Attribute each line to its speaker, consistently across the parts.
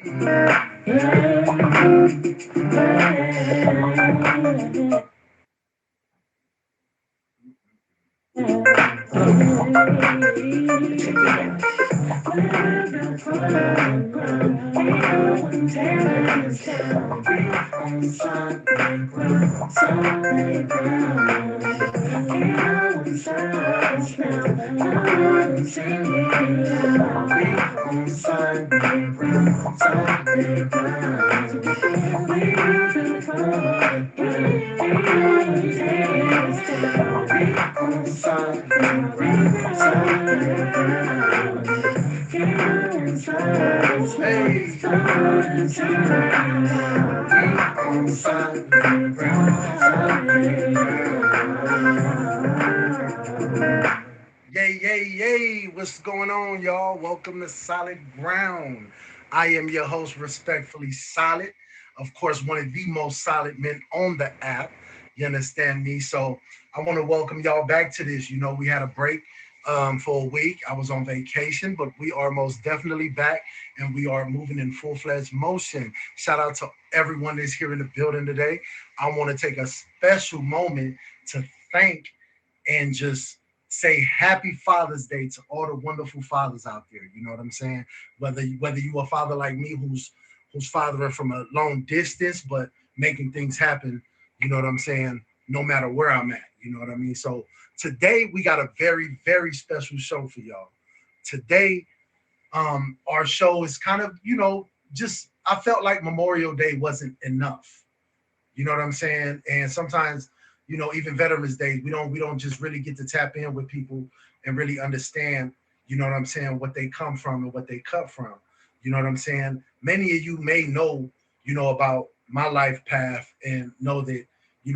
Speaker 1: Yay, yay, yay. What's going on, y'all? Welcome to Solid Ground. I am your host, respectfully Solid. Of course, one of the most solid men on the app. You understand me? So I want to welcome y'all back to this. You know, we had a break for a week. I was on vacation, but we are most definitely back and we are moving in full fledged motion. Shout out to everyone that's here in the building today. I want to take a special moment to thank and just say happy Father's Day to all the wonderful fathers out there. You know what I'm saying? Whether you a father like me who's fathering from a long distance, but making things happen, you know what I'm saying, no matter where I'm at. You know what I mean? So today we got a very, very special show for y'all. Today, our show is kind of, just I felt like Memorial Day wasn't enough. You know what I'm saying? And sometimes, even Veterans Day, we don't just really get to tap in with people and really understand, you know what I'm saying, what they come from and what they cut from. You know what I'm saying? Many of you may know, about my life path and know that,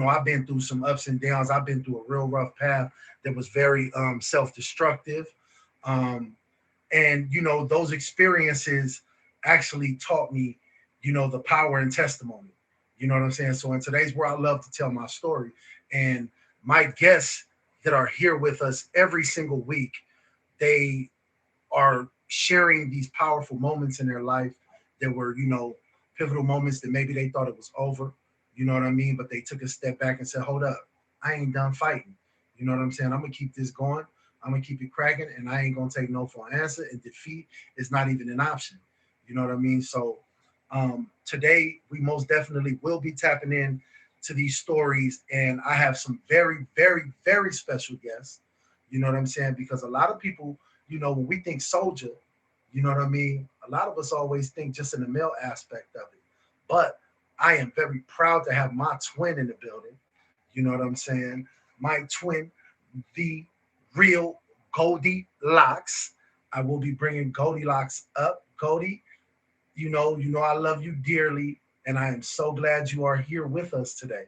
Speaker 1: I've been through some ups and downs. I've been through a real rough path that was very self-destructive. Um, and those experiences actually taught me the power and testimony. You know what I'm saying? So in today's world, I love to tell my story, and my guests that are here with us every single week, they are sharing these powerful moments in their life that were pivotal moments that maybe they thought it was over. You know what I mean? But they took a step back and said, hold up, I ain't done fighting. You know what I'm saying? I'm gonna keep this going. I'm gonna keep it cracking, and I ain't gonna take no for an answer. And defeat is not even an option. You know what I mean? So today we most definitely will be tapping in to these stories, and I have some very, very, very special guests. You know what I'm saying? Because a lot of people, when we think soldier, you know what I mean? A lot of us always think just in the male aspect of it. But I am very proud to have my twin in the building. You know what I'm saying? My twin, the real Goldie Locks. I will be bringing Goldilocks up. Goldie, you know I love you dearly, and I am so glad you are here with us today.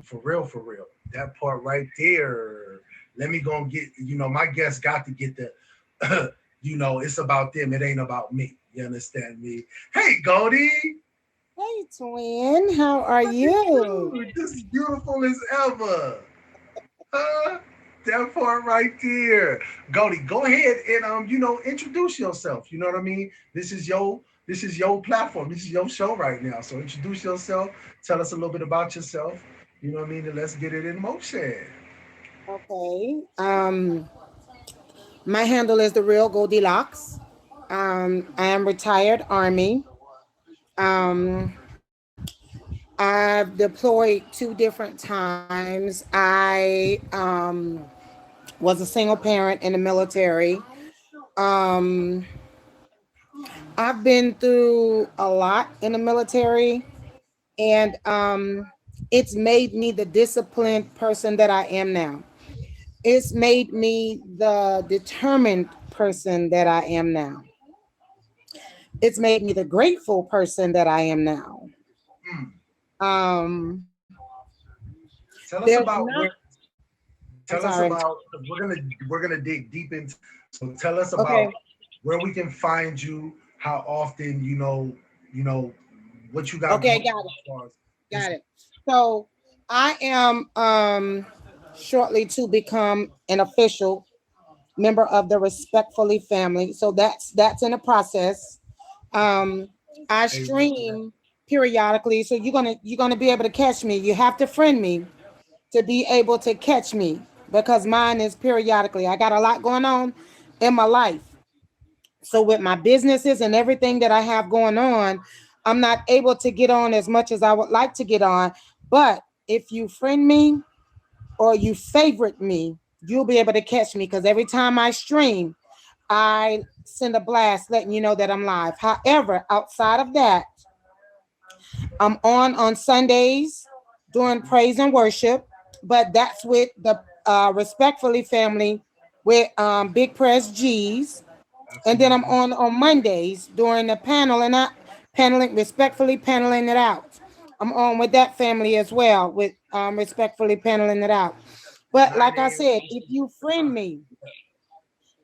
Speaker 1: For real, for real. That part right there. Let me go and get, my guests got to get the, it's about them. It ain't about me. You understand me? Hey, Goldie.
Speaker 2: Hey, twin, how are
Speaker 1: Look at
Speaker 2: you?
Speaker 1: you. Just beautiful as ever. Huh? That part right there. Goldie, go ahead and introduce yourself. You know what I mean? This is your platform. This is your show right now. So introduce yourself. Tell us a little bit about yourself. You know what I mean? And let's get it in motion.
Speaker 2: Okay. My handle is the real Goldilocks. I am retired Army. Um, I've deployed two different times. I was a single parent in the military. Um, I've been through a lot in the military, and it's made me the disciplined person that I am now. It's made me the determined person that I am now. It's made me the grateful person that I am now.
Speaker 1: Mm.
Speaker 2: Um,
Speaker 1: Tell us
Speaker 2: there's
Speaker 1: about
Speaker 2: not,
Speaker 1: where.
Speaker 2: I'm
Speaker 1: Tell us
Speaker 2: sorry.
Speaker 1: about. We're gonna dig deep into. So tell us about
Speaker 2: Okay.
Speaker 1: where we can find you. How often you know what you got
Speaker 2: Okay,
Speaker 1: going
Speaker 2: got
Speaker 1: on as
Speaker 2: it.
Speaker 1: far as
Speaker 2: Got
Speaker 1: this.
Speaker 2: it. So I am shortly to become an official member of the Respectfully family. So that's in the process. Um, I
Speaker 1: Amen to that.
Speaker 2: stream periodically, so you're gonna be able to catch me. You have to friend me to be able to catch me because mine is periodically. I got a lot going on in my life. So with my businesses and everything that I have going on, I'm not able to get on as much as I would like to get on. But if you friend me or you favorite me, you'll be able to catch me because every time I stream, I send a blast letting you know that I'm live. However, outside of that, I'm on Sundays doing praise and worship, but that's with the Respectfully family with Big Press G's. And then I'm
Speaker 1: Absolutely.
Speaker 2: on Mondays during the panel and I paneling respectfully paneling it out. I'm on with that family as well with respectfully paneling it out. But
Speaker 1: 9
Speaker 2: like I
Speaker 1: a.m.
Speaker 2: said,
Speaker 1: Eastern Standard Time.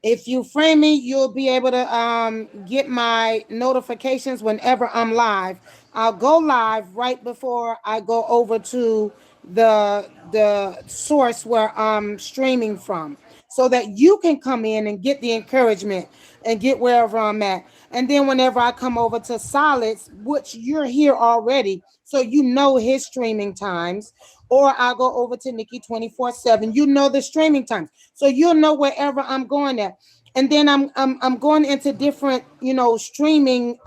Speaker 2: if you friend me, you'll be able to get my notifications whenever I'm live. I'll go live right before I go over to the source where I'm streaming from, so that you can come in and get the encouragement and get wherever I'm at. And then whenever I come over to Solids, which you're here already, so you know his streaming times, or I'll go over to Nikki 24/7. You know the streaming times, so you'll know wherever I'm going at. And then I'm going into different streaming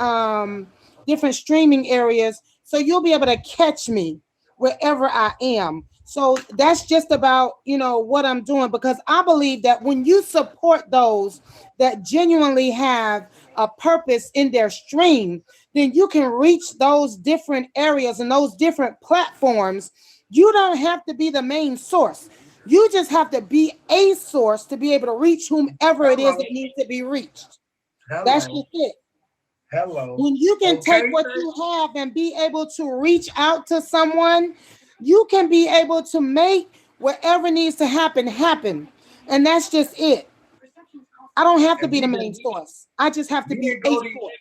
Speaker 2: different streaming areas, so you'll be able to catch me wherever I am. So that's just about what I'm doing, because I believe that when you support those that genuinely have a purpose in their stream, then you can reach those different areas and those different platforms. You don't have to be the main source. You just have to be a source to be able to reach whomever it is that
Speaker 1: Hello.
Speaker 2: needs to be reached. That's just
Speaker 1: Hello.
Speaker 2: it.
Speaker 1: Hello.
Speaker 2: When you can take
Speaker 1: Okay,
Speaker 2: what
Speaker 1: sir.
Speaker 2: you have and be able to reach out to someone, you can be able to make whatever needs to happen happen. And that's just it. I don't have to
Speaker 1: And
Speaker 2: be the main source. I just have to
Speaker 1: me
Speaker 2: be
Speaker 1: and
Speaker 2: a
Speaker 1: Goldie,
Speaker 2: source.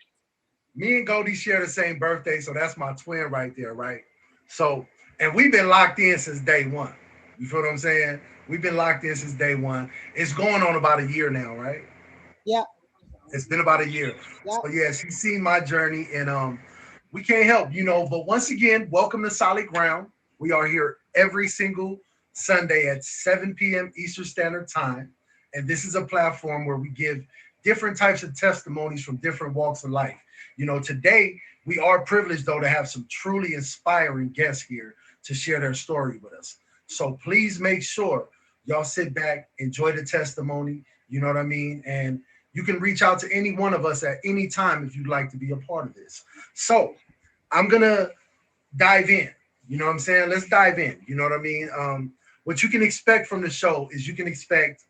Speaker 1: me and Goldie share the same birthday, so that's my twin right there, right? So, and we've been locked in since day one. You feel what I'm saying? We've been locked in since day one. It's going on about a year now, right?
Speaker 2: Yep,
Speaker 1: It's been about a year.
Speaker 2: yep.
Speaker 1: So yeah, she's seen my journey, and we can't help, But once again, welcome to Solid Ground. We are here every single Sunday at 7 p.m. Eastern Standard Time, and this is a platform where we give different types of testimonies from different walks of life. Today we are privileged though to have some truly inspiring guests here to share their story with us. So please make sure y'all sit back, enjoy the testimony. You know what I mean? And you can reach out to any one of us at any time if you'd like to be a part of this. So I'm gonna dive in. You know what I'm saying? Let's dive in. You know what I mean? What you can expect from the show is you can expect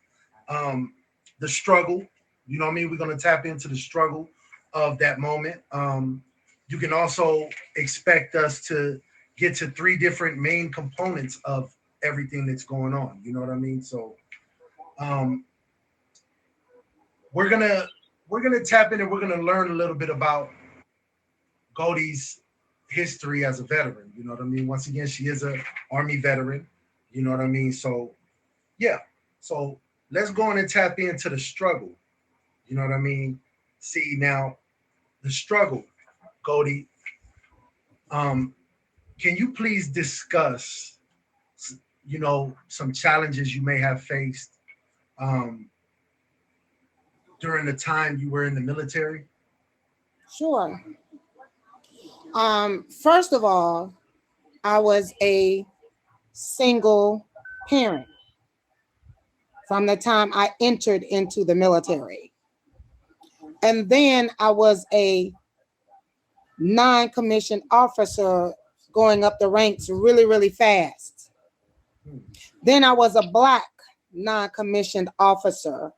Speaker 1: um, the struggle. You know what I mean? We're gonna tap into the struggle of that moment. You can also expect us to get to three different main components of everything that's going on. You know what I mean? So um, we're gonna we're gonna tap in and we're gonna learn a little bit about Goldie's history as a veteran. You know what I mean? Once again, she is a Army veteran. You know what I mean? So yeah. So let's go on and tap into the struggle. You know what I mean? See now the struggle, Goldie. Um, can you please discuss, some challenges you may have faced um, during the time you were in the military?
Speaker 2: Sure. First of all, I was a single parent from the time I entered into the military. And then I was a non-commissioned officer going up the ranks really, really fast.
Speaker 1: Hmm.
Speaker 2: Then I was a black non-commissioned officer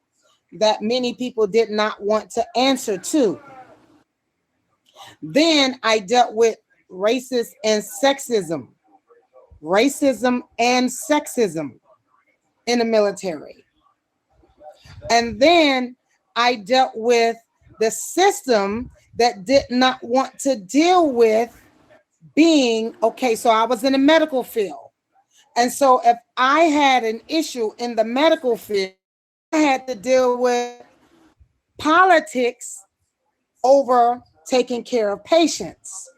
Speaker 2: that many people did not want to answer to. Then I dealt with racist and sexism, racism and sexism in the military. And then I dealt with the system that did not want to deal with being okay. So I was in the medical field. And so if I had an issue in the medical field, I had to deal with politics over taking care of patients.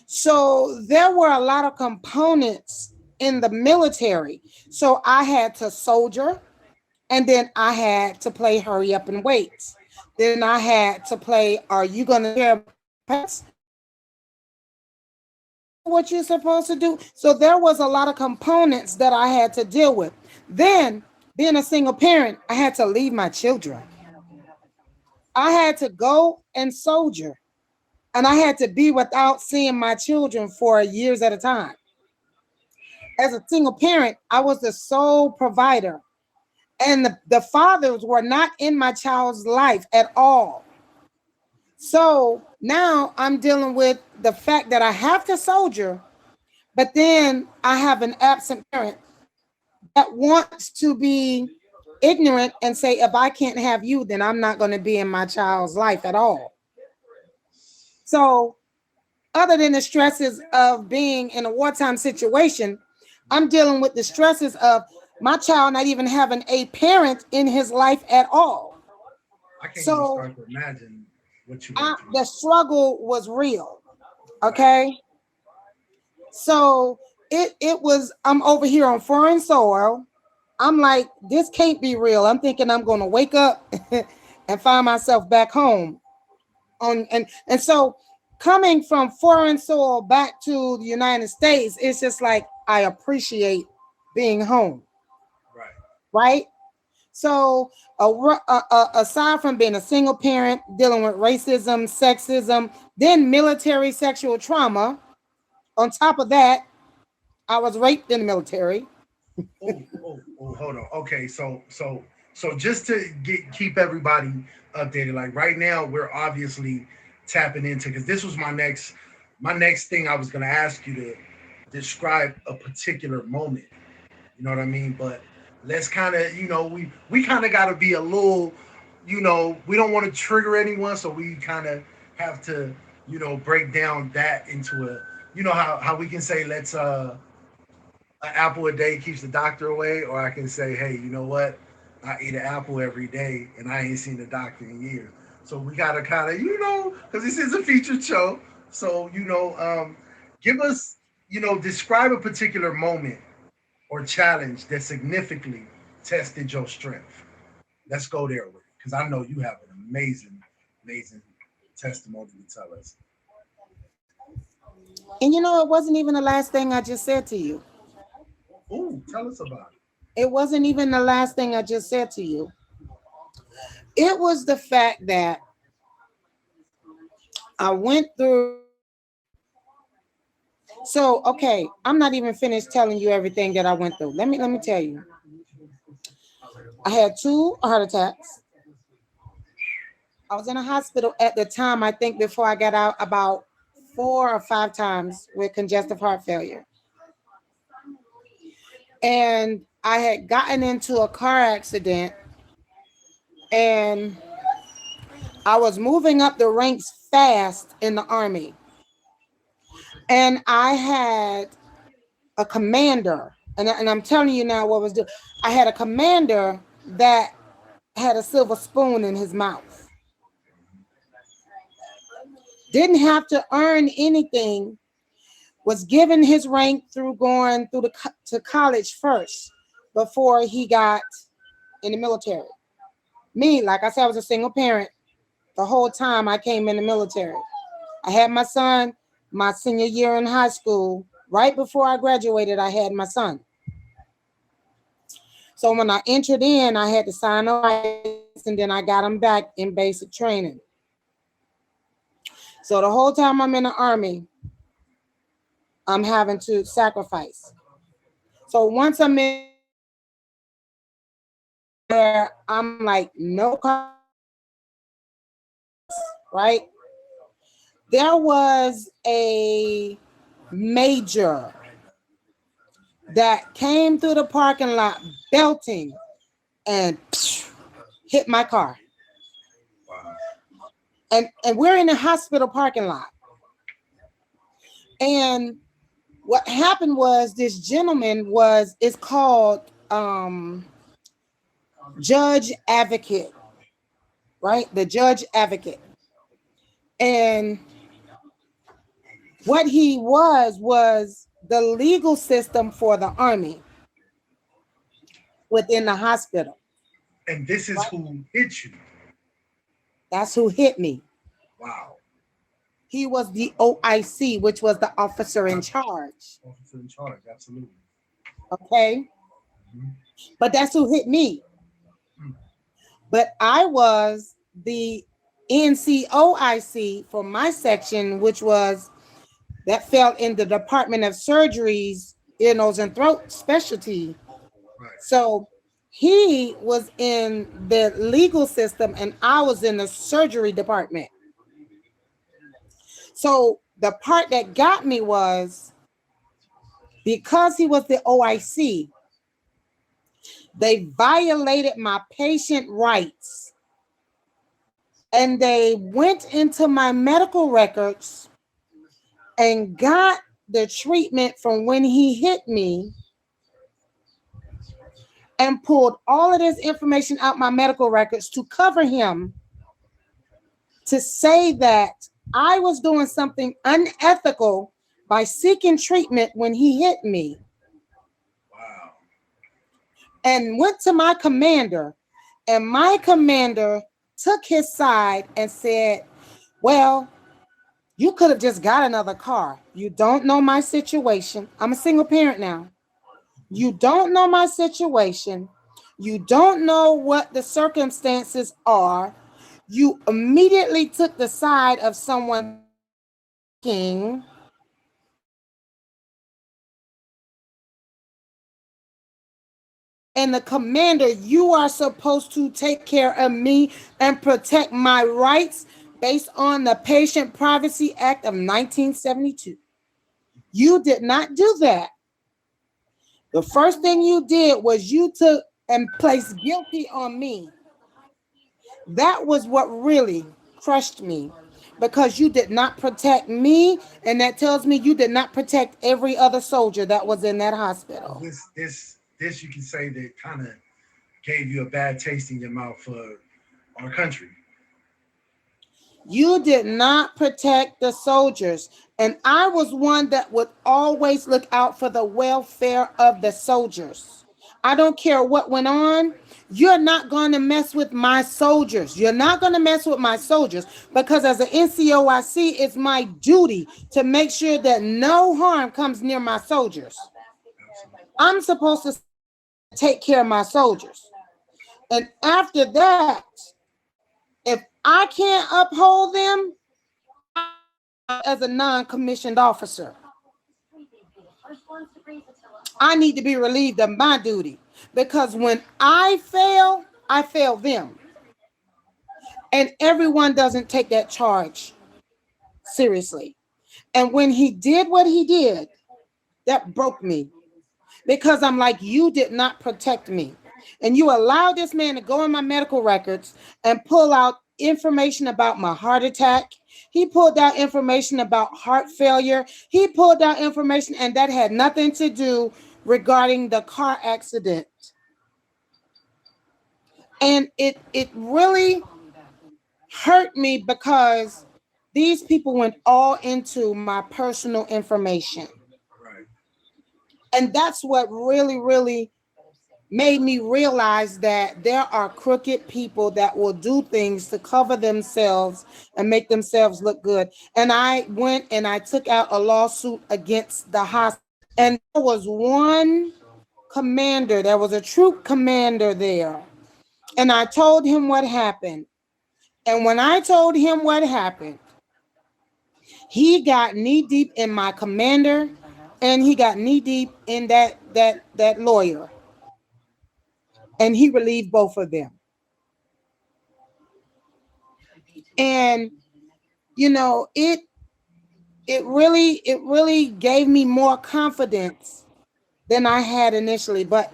Speaker 2: So there were a lot of components in the military. So I had to soldier, and then I had to play hurry up and wait. Then I had to play, are you going to care about pets? What you're supposed to do? So there was a lot of components that I had to deal with. Then, being a single parent, I had to leave my children. I had to go and soldier, and I had to be without seeing my children for years at a time. As a single parent, I was the sole provider, and the fathers were not in my child's life at all. So now I'm dealing with the fact that I have to soldier, but then I have an absent parent that wants to be ignorant and say, if I can't have you, then I'm not going to be in my child's life at all. So, other than the stresses of being in a wartime situation, I'm dealing with the stresses of my child not even having a parent in his life at all.
Speaker 1: I can't even
Speaker 2: So,
Speaker 1: start to imagine what you went through.
Speaker 2: the struggle was real. Okay. So it was, I'm over here on foreign soil. I'm like, this can't be real. I'm thinking I'm going to wake up and find myself back home. And so coming from foreign soil back to the United States, it's just like I appreciate being home.
Speaker 1: Right.
Speaker 2: Right. So aside from being a single parent, dealing with racism, sexism, then military sexual trauma, on top of that, I was raped in the military.
Speaker 1: Hold on. Okay, so just to keep everybody updated, like right now, we're obviously tapping into, because this was my next thing I was gonna ask you to describe a particular moment. You know what I mean? But let's kind of, we kind of got to be a little, we don't want to trigger anyone, so we kind of have to, break down that into a, how we can say, let's an apple a day keeps the doctor away, or I can say, hey, you know what? I eat an apple every day, and I ain't seen the doctor in years. So we gotta kind of, because this is a featured show. So give us, describe a particular moment or challenge that significantly tested your strength. Let's go there with it, because I know you have an amazing testimony to tell us.
Speaker 2: And it wasn't even the last thing I just said to you.
Speaker 1: Ooh, tell us about it.
Speaker 2: It wasn't even the last thing I just said to you. It was the fact that I went through. So, okay, I'm not even finished telling you everything that I went through. Let me tell you. I had 2 heart attacks. I was in a hospital at the time, I think before I got out, about 4 or 5 times with congestive heart failure. And I had gotten into a car accident, and I was moving up the ranks fast in the Army. And I had a commander, and I'm telling you now what was doing. I had a commander that had a silver spoon in his mouth. Didn't have to earn anything, was given his rank through going through to college first before he got in the military. Me, like I said, I was a single parent the whole time I came in the military. I had my son my senior year in high school. Right before I graduated, I had my son. So when I entered in, I had to sign a license, and then I got him back in basic training. So the whole time I'm in the Army, I'm having to sacrifice. So once I'm in there, I'm like, no, right? There was a major that came through the parking lot belting and hit my car.
Speaker 1: Wow.
Speaker 2: And we're in a hospital parking lot. And what happened was this gentleman is called judge advocate, right? The judge advocate. And what he was the legal system for the Army within the hospital.
Speaker 1: And this is who hit you.
Speaker 2: That's who hit me.
Speaker 1: Wow.
Speaker 2: He was the OIC, which was the officer in charge.
Speaker 1: Officer in charge, absolutely.
Speaker 2: Okay.
Speaker 1: Mm-hmm.
Speaker 2: But that's who hit me.
Speaker 1: Mm.
Speaker 2: But I was the NCOIC for my section, which was that fell in the Department of Surgery's ear, nose, and throat specialty.
Speaker 1: Right.
Speaker 2: So he was in the legal system and I was in the surgery department. So the part that got me was because he was the OIC, they violated my patient rights and they went into my medical records and got the treatment from when he hit me and pulled all of this information out my medical records to cover him, to say that I was doing something unethical by seeking treatment when he hit me.
Speaker 1: Wow.
Speaker 2: And went to my commander, and my commander took his side and said, well, you could have just got another car. You don't know my situation. I'm a single parent now. You don't know my situation. You don't know what the circumstances are. You immediately took the side of someone king. And the commander, you are supposed to take care of me and protect my rights based on the Patient Privacy Act of 1972. You did not do that. The first thing you did was you took and placed guilty on me. That was what really crushed me, because you did not protect me, and that tells me you did not protect every other soldier that was in that hospital.
Speaker 1: This you can say that kind of gave you a bad taste in your mouth for our country.
Speaker 2: You did not protect the soldiers. And I was one that would always look out for the welfare of the soldiers. I don't care what went on. You're not going to mess with my soldiers. You're not going to mess with my soldiers, because as an NCOIC, it's my duty to make sure that no harm comes near my soldiers. I'm supposed to take care of my soldiers. And after that, if I can't uphold them as a non-commissioned officer, I need to be relieved of my duty, because when I fail them. And everyone doesn't take that charge seriously. And when he did what he did, that broke me, because I'm like, you did not protect me. And you allowed this man to go in my medical records and pull out information about my heart attack. He pulled out information about heart failure. He pulled out information, and that had nothing to do regarding the car accident. And it really hurt me, because these people went all into my personal information.
Speaker 1: Right.
Speaker 2: And that's what really, really made me realize that there are crooked people that will do things to cover themselves and make themselves look good. And I went and I took out a lawsuit against the hospital. And there was one commander, there was a troop commander there. And I told him what happened. And when I told him what happened, he got knee deep in my commander, and he got knee deep in that lawyer. And he relieved both of them. And you know, it really gave me more confidence than I had initially. But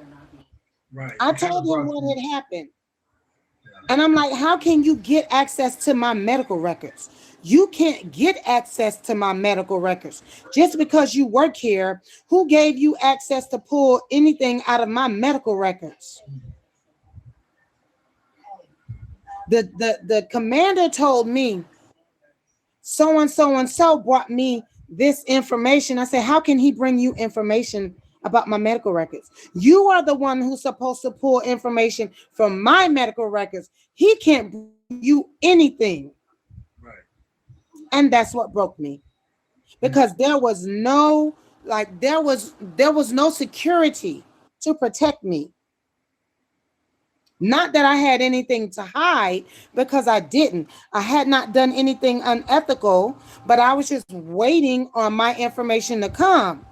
Speaker 1: right.
Speaker 2: I told him what had happened. And I'm like, how can you get access to my medical records? You can't get access to my medical records just because you work here. Who gave you access to pull anything out of my medical records? The commander told me, so and so brought me this information. I said, how can he bring you information about my medical records? You are the one who's supposed to pull information from my medical records. He can't bring you anything.
Speaker 1: Right.
Speaker 2: And that's what broke me,
Speaker 1: Mm.
Speaker 2: because there was no, like, there was no security to protect me. Not that I had anything to hide, because I didn't. I had not done anything unethical, but I was just waiting on my information to come.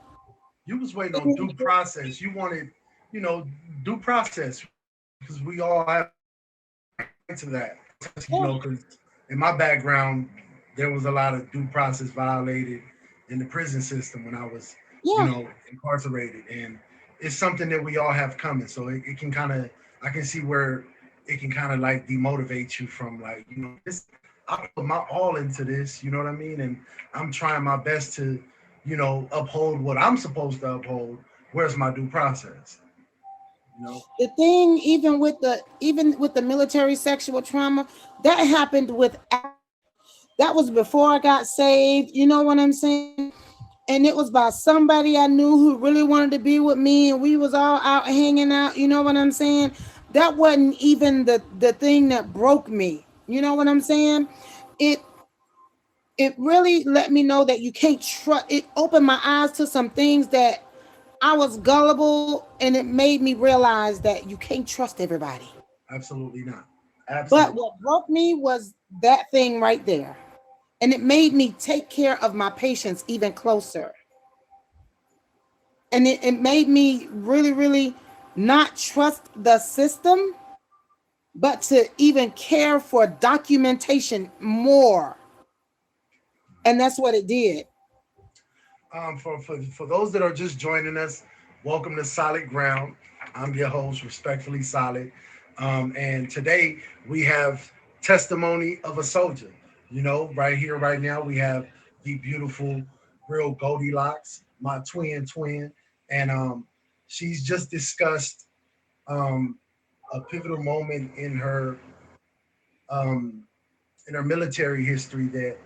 Speaker 1: You was waiting on due process. You wanted, due process because we all have right to that.
Speaker 2: Yeah,
Speaker 1: Because in my background, there was a lot of due process violated in the prison system when I was,
Speaker 2: yeah,
Speaker 1: incarcerated, and it's something that we all have coming. So it can kind of, I can see where it can kind of like demotivate you from like, this. I put my all into this. You know what I mean? And I'm trying my best to, uphold what I'm supposed to uphold. Where's my due process? You know?
Speaker 2: the thing, even with the military sexual trauma, that happened with, that was before I got saved. You know what I'm saying? And it was by somebody I knew who really wanted to be with me, and we was all out hanging out. You know what I'm saying? That wasn't even the thing that broke me. You know what I'm saying? It it really let me know that you can't trust. It opened my eyes to some things that I was gullible, and it made me realize that you can't trust everybody.
Speaker 1: Absolutely not.
Speaker 2: But
Speaker 1: Absolutely.
Speaker 2: what broke me was that thing right there. And it made me take care of my patients even closer. And it made me really, really not trust the system, but to even care for documentation more. And that's what it did.
Speaker 1: For those that are just joining us, welcome to Solid Ground. I'm your host, respectfully Solid, and today we have testimony of a soldier. Right here, right now, we have the beautiful, real Goldilocks, my twin, and she's just discussed um, a pivotal moment um, in her military history that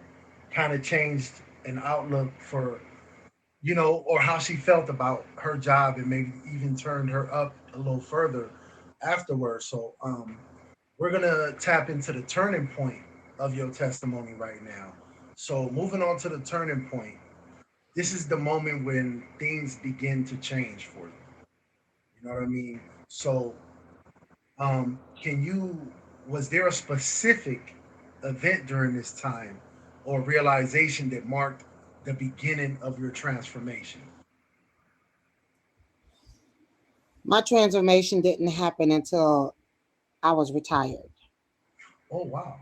Speaker 1: kind of changed an outlook for or how she felt about her job and maybe even turned her up a little further afterwards. So we're gonna tap into the turning point of your testimony right now. So moving on to the turning point, this is the moment when things begin to change for you. You know what I mean? So can you was there a specific event during this time or realization that marked the beginning of your transformation?
Speaker 2: My transformation didn't happen until I was retired.
Speaker 1: Oh wow.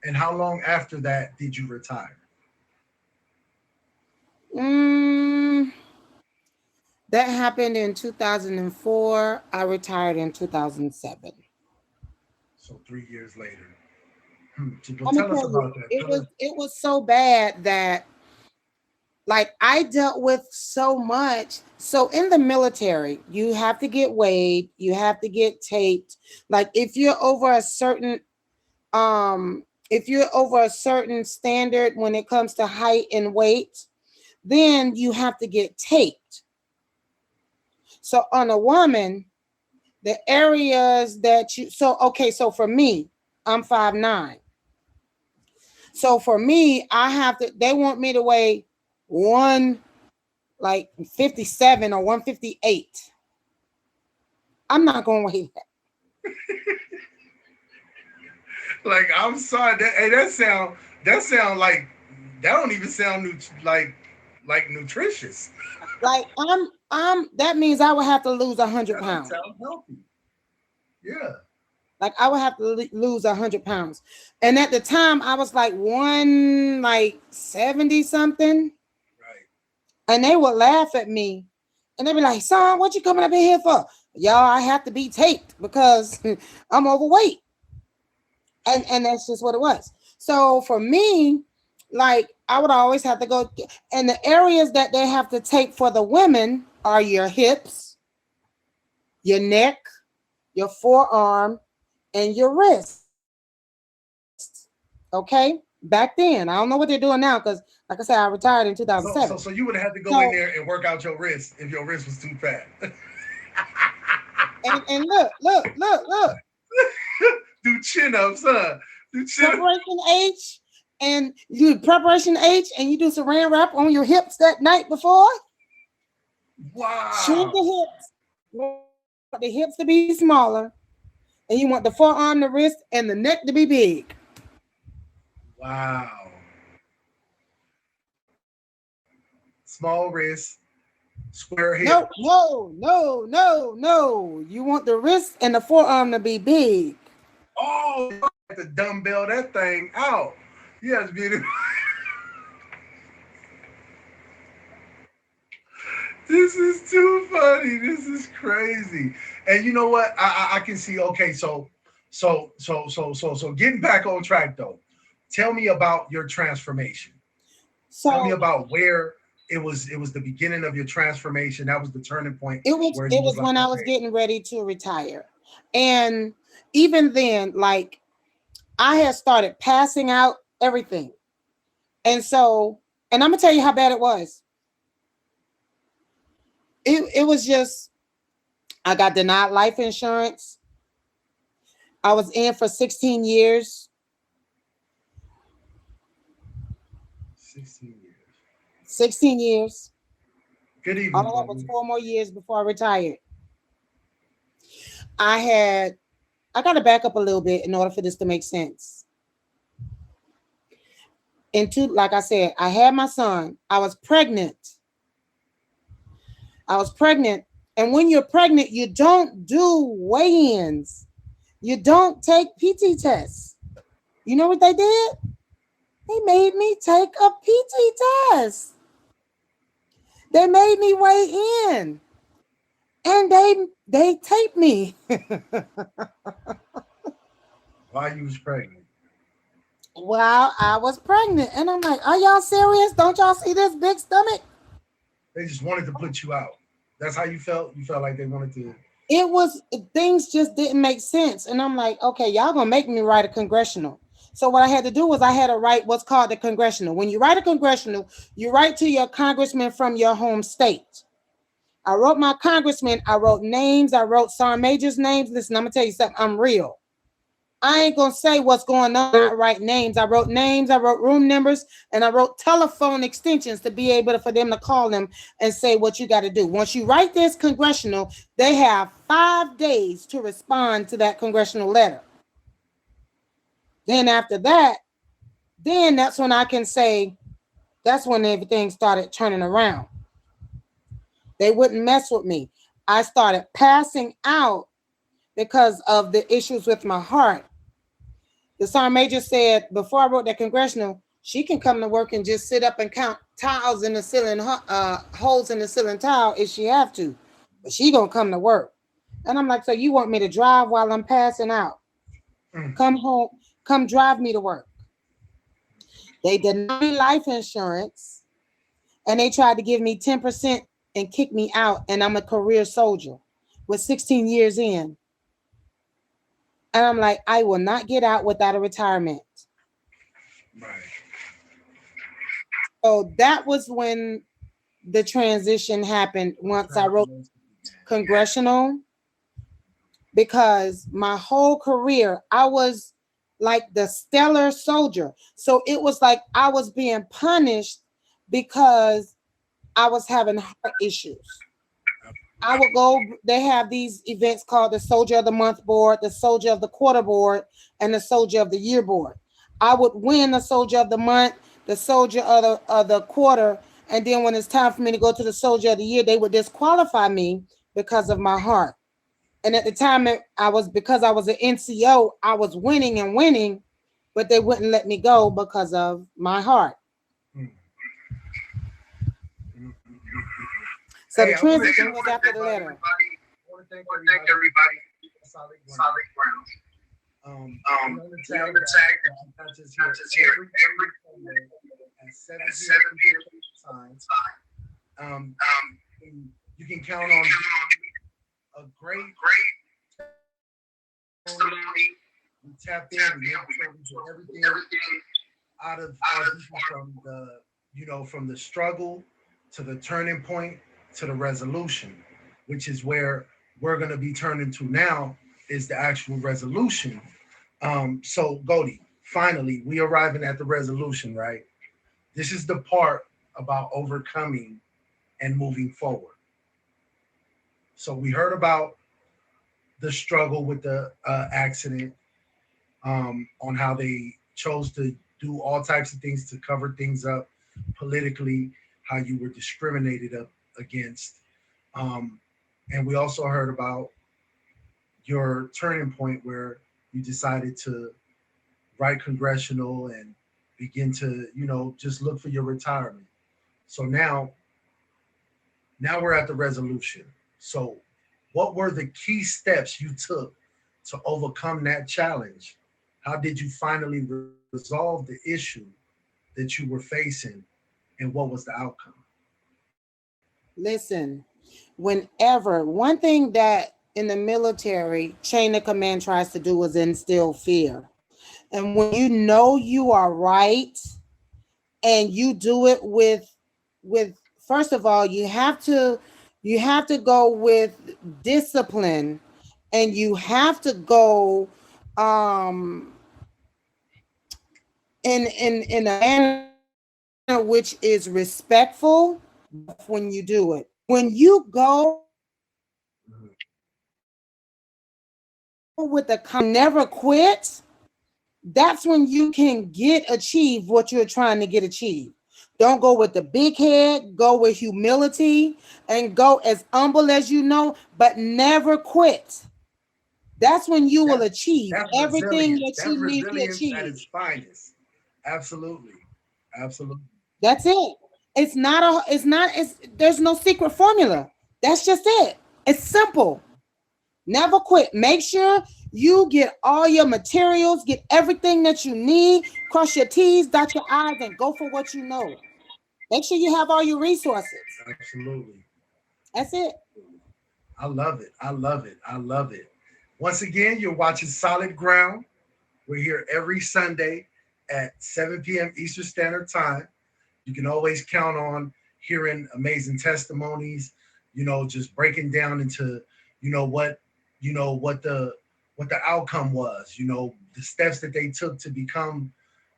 Speaker 1: And how long after that did you retire?
Speaker 2: Mm, that happened in 2004. I retired in 2007.
Speaker 1: So 3 years later. So
Speaker 2: Let me
Speaker 1: tell us
Speaker 2: tell you,
Speaker 1: about that.
Speaker 2: it
Speaker 1: Tell
Speaker 2: was
Speaker 1: us.
Speaker 2: it was so bad that, like, I dealt with so much. So in the military, you have to get weighed, you have to get taped. Like, if you're over a certain standard when it comes to height and weight, then you have to get taped. So on a woman, the areas that you so okay, so for me, I'm 5'9". So for me, I have to they want me to weigh one like 57 or 158. I'm not going to weigh that.
Speaker 1: Like I'm sorry. That sound like that don't even sound like nutritious.
Speaker 2: Like, that means I would have to lose a hundred
Speaker 1: That don't
Speaker 2: pounds.
Speaker 1: sound healthy. Yeah.
Speaker 2: Like, I would have to lose 100 pounds. And at the time I was like 170 something.
Speaker 1: Right.
Speaker 2: And they would laugh at me. And they'd be like, son, what you coming up in here for? Y'all, I have to be taped because I'm overweight. And that's just what it was. So for me, like, I would always have to go, and the areas that they have to tape for the women are your hips, your neck, your forearm, and your wrist. Okay. back then. I don't know what they're doing now because, like I said, I retired in
Speaker 1: So, so,
Speaker 2: 2007.
Speaker 1: so you would have had to go in
Speaker 2: So,
Speaker 1: there and work out your wrist if your wrist was too fat.
Speaker 2: and look,
Speaker 1: Do chin ups, huh? Do chin ups.
Speaker 2: preparation H, and you do preparation H, and you do saran wrap on your hips that night before. Shrink
Speaker 1: Wow.
Speaker 2: the hips. You want the hips to be smaller, and you want the forearm, the wrist, and the neck to be big.
Speaker 1: Wow. Small wrist, square
Speaker 2: No,
Speaker 1: hips.
Speaker 2: no. You want the wrist and the forearm to be big.
Speaker 1: Oh, you have to dumbbell that thing out. Yes, beautiful. This is too funny. This is crazy. And you know what? I can see. Okay, so getting back on track though. Tell me about your transformation. Tell me
Speaker 2: So
Speaker 1: about where it was the beginning of your transformation. That was the turning point
Speaker 2: it was
Speaker 1: where
Speaker 2: it
Speaker 1: you was
Speaker 2: was
Speaker 1: like,
Speaker 2: when I was
Speaker 1: okay,
Speaker 2: getting ready to retire. And even then, like I had started passing out everything. And so, and I'm gonna tell you how bad it was. It was just I got denied life insurance. I was in for 16 years.
Speaker 1: 16 years.
Speaker 2: 16 years.
Speaker 1: Good
Speaker 2: All
Speaker 1: evening,
Speaker 2: I had was
Speaker 1: Bubby.
Speaker 2: 4 more years before I retired. I had I gotta back up a little bit in order for this to make sense. Like I said, I had my son. I was pregnant. And when you're pregnant, you don't do weigh-ins. You don't take PT tests. You know what they did? They made me take a PT test. They made me weigh in. And they taped me.
Speaker 1: Why you was pregnant?
Speaker 2: While I was pregnant. And I'm like, are y'all serious? Don't y'all see this big stomach?
Speaker 1: They just wanted to put you out. That's how you felt. You felt like they wanted to.
Speaker 2: It was things just didn't make sense. And I'm like, okay, y'all gonna make me write a congressional. So what I had to do was I had to write what's called the congressional. When you write a congressional, you write to your congressman from your home state. I wrote my congressman, I wrote names, I wrote Sergeant Major's names. Listen, I'm gonna tell you something, I'm real. I ain't gonna say what's going on. I write names. I wrote names, I wrote room numbers, and I wrote telephone extensions to be able for them to call them and say what you got to do. Once you write this congressional, they have 5 days to respond to that congressional letter. Then after that, then that's when I can say that's when everything started turning around. They wouldn't mess with me. I started passing out because of the issues with my heart. The sergeant major said before I wrote that congressional, she can come to work and just sit up and count tiles in the ceiling, holes in the ceiling tile if she have to, but she gonna come to work. And I'm like, so you want me to drive while I'm passing out? Come home, come drive me to work. They denied me life insurance, and they tried to give me 10% and kick me out. And I'm a career soldier with 16 years in. And I'm like, I will not get out without a retirement.
Speaker 1: Right.
Speaker 2: So that was when the transition happened once I wrote congressional, because my whole career I was like the stellar soldier. So it was like I was being punished because I was having heart issues. I would go, they have these events called the Soldier of the Month board, the Soldier of the Quarter board, and the Soldier of the Year board. I would win the Soldier of the Month, the Soldier of the Quarter, and then when it's time for me to go to the Soldier of the Year, they would disqualify me because of my heart. And at the time, because I was an NCO, I was winning and winning, but they wouldn't let me go because of my heart. So the transition was after the letter.
Speaker 1: I want to thank everybody. Solid ground. The tag, not just here every at 7 p.m. time. You can count on a great testimony. We tapped in. We did everything. out of our people from the, from the struggle to the turning point to the resolution, which is where we're going to be turning to now is the actual resolution. So Goldie, finally, we arriving at the resolution, right? This is the part about overcoming and moving forward. So we heard about the struggle with the accident, on how they chose to do all types of things to cover things up politically, how you were discriminated up against. Um, and we also heard about your turning point where you decided to write congressional and begin to, just look for your retirement. So now we're at the resolution. So what were the key steps you took to overcome that challenge? How did you finally resolve the issue that you were facing, and what was the outcome?
Speaker 2: Listen, whenever one thing that in the military chain of command tries to do is instill fear. And when you know you are right and you do it with first of all, you have to go with discipline, and you have to go um in a manner which is respectful when you do it. When you go with the never quit, that's when you can get achieve what you're trying to get achieved. Don't go with the big head, go with humility and go as humble as you know, but never quit. That's when you will
Speaker 1: That's
Speaker 2: achieve
Speaker 1: that's
Speaker 2: everything
Speaker 1: resilience.
Speaker 2: that
Speaker 1: That's
Speaker 2: you need to
Speaker 1: resilience at
Speaker 2: achieve.
Speaker 1: its finest. Absolutely. Absolutely.
Speaker 2: That's it. It's there's no secret formula. That's just it. It's simple. Never quit. Make sure you get all your materials, get everything that you need, cross your T's, dot your I's, and go for what you know. Make sure you have all your resources.
Speaker 1: Absolutely.
Speaker 2: That's it.
Speaker 1: I love it. I love it. I love it. Once again, you're watching Solid Ground. We're here every Sunday at 7 p.m. Eastern Standard Time. You can always count on hearing amazing testimonies, just breaking down into, what, what the outcome was, the steps that they took to become,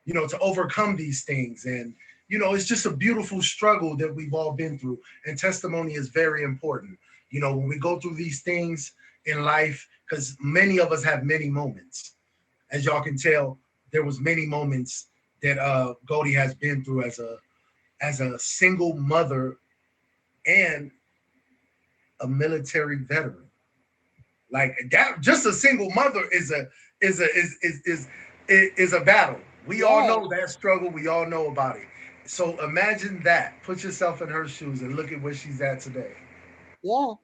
Speaker 1: to overcome these things. And, it's just a beautiful struggle that we've all been through. And testimony is very important. When we go through these things in life, because many of us have many moments. As y'all can tell, there was many moments that Goldie has been through as a single mother and a military veteran. Like that, just a single mother is a battle. We all
Speaker 2: Yes.
Speaker 1: know that struggle. We all know about it. So imagine that. Put yourself in her shoes and look at where she's at today.
Speaker 2: Yeah.